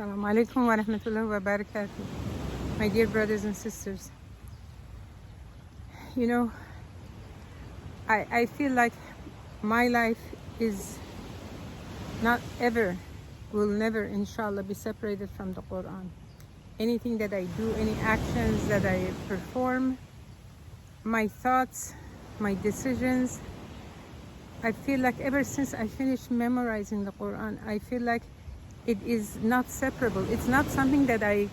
Assalamu alaikum wa rahmatullahi wa barakatuh. My dear brothers and sisters, you know, I feel like my life is not ever, will never, inshallah, be separated from the Quran. Anything that I do, any actions that I perform, my thoughts, my decisions, I feel like ever since I finished memorizing the Quran, I feel like it is not separable. It's not something that I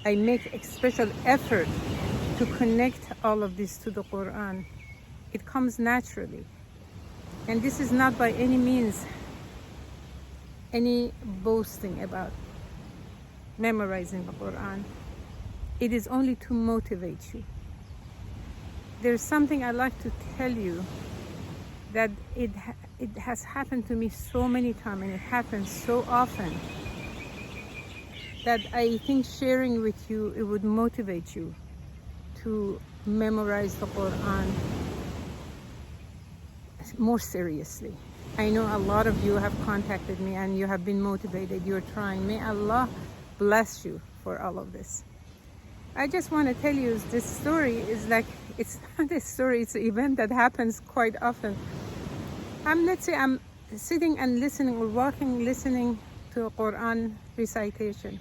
make a special effort to connect all of this to the Quran. It comes naturally. And this is not by any means any boasting about memorizing the Quran. It is only to motivate you. There's something I'd like to tell you that it has happened to me so many times, and it happens so often, that I think sharing with you, it would motivate you to memorize the Quran more seriously. I know a lot of you have contacted me and you have been motivated, you're trying. May Allah bless you for all of this. I just want to tell you, this story is like, it's not a story, it's an event that happens quite often. Let's say I'm sitting and listening or walking, listening to a Quran recitation.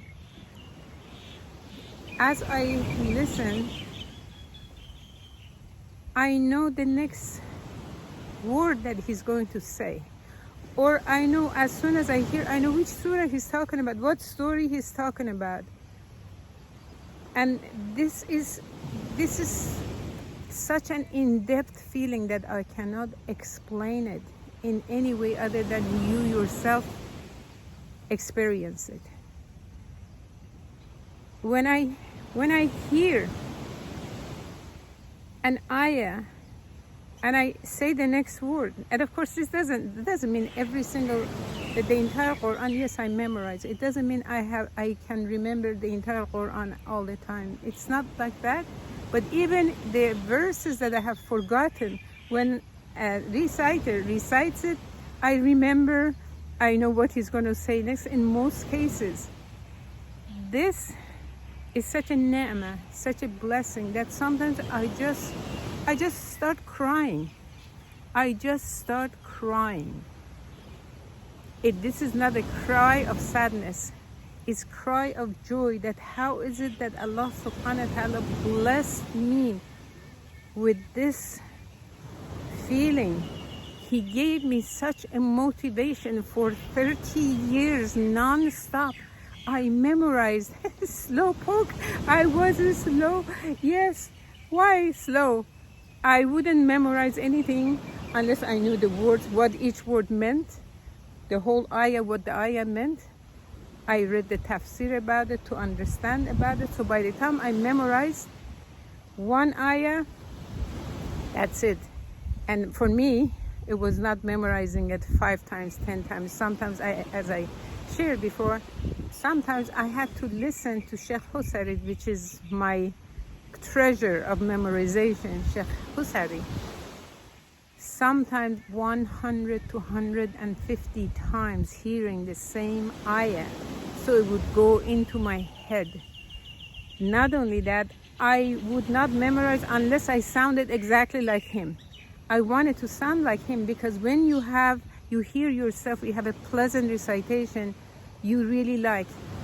As I listen, I know the next word that he's going to say. Or I know, as soon as I hear, I know which surah he's talking about, what story he's talking about. And this is such an in-depth feeling that I cannot explain it in any way other than you yourself experience it. When I hear an ayah and I say the next word, and of course this doesn't mean the entire Quran, yes, I memorize. It doesn't mean I can remember the entire Quran all the time. It's not like that. But even the verses that I have forgotten, when a reciter recites it, I remember, I know what he's going to say next in most cases. This is such a ni'mah, such a blessing, that sometimes I just start crying. I just start crying. This is not a cry of sadness. It's cry of joy, that how is it that Allah subhanahu wa ta'ala blessed me with this feeling. He gave me such a motivation for 30 years non-stop. I memorized slow poke. I wasn't slow. Yes, why slow? I wouldn't memorize anything unless I knew the words, what each word meant, the whole ayah, what the ayah meant. I read the tafsir about it to understand about it. So by the time I memorized one ayah, that's it. And for me, it was not memorizing it 5 times, 10 times. Sometimes, as I shared before, sometimes I had to listen to Sheikh Husari, which is my treasure of memorization, Sheikh Husari. Sometimes 100 to 150 times hearing the same ayah, so it would go into my head. Not only that, I would not memorize unless I sounded exactly like him. I wanted to sound like him, because when you hear yourself, you have a pleasant recitation, you really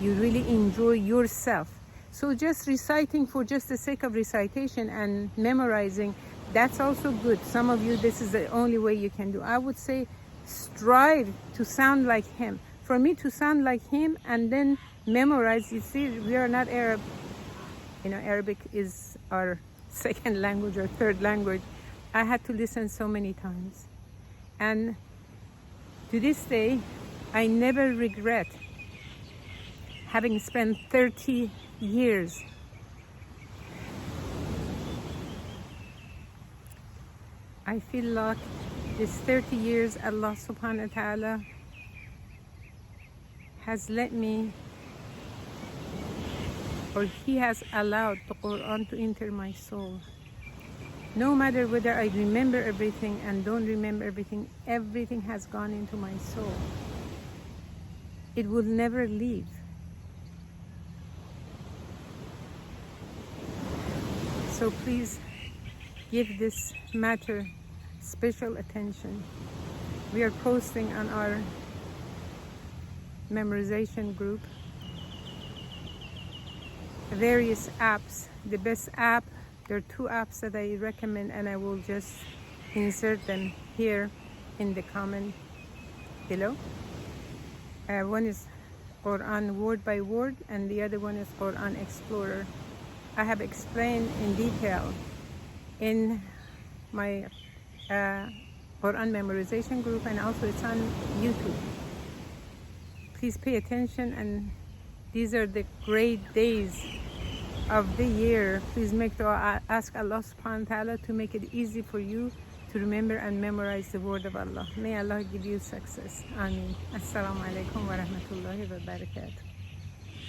enjoy yourself. So just reciting for just the sake of recitation and memorizing, that's also good. Some of you, this is the only way you can do. I would say strive to sound like him. For me to sound like him and then memorize, you see, we are not Arab. You know, Arabic is our second language or third language. I had to listen so many times. And to this day, I never regret having spent 30 years I feel like this 30 years Allah subhanahu wa ta'ala has let me, or He has allowed the Quran to enter my soul. No matter whether I remember everything and don't remember everything, everything has gone into my soul. it will never leave. So please give this matter special attention. We are posting on our memorization group various apps. The best app, there are 2 apps that I recommend, and I will just insert them here in the comment below. One is Quran word by word, and the other one is Quran Explorer. I have explained in detail in my Quran memorization group, and also it's on YouTube. Please pay attention, and these are the great days of the year. Please make dua, ask Allah subhanahu wa ta'ala to make it easy for you to remember and memorize the word of Allah. May Allah give you success. Ameen. Assalamu alaikum wa rahmatullahi wa barakatuh.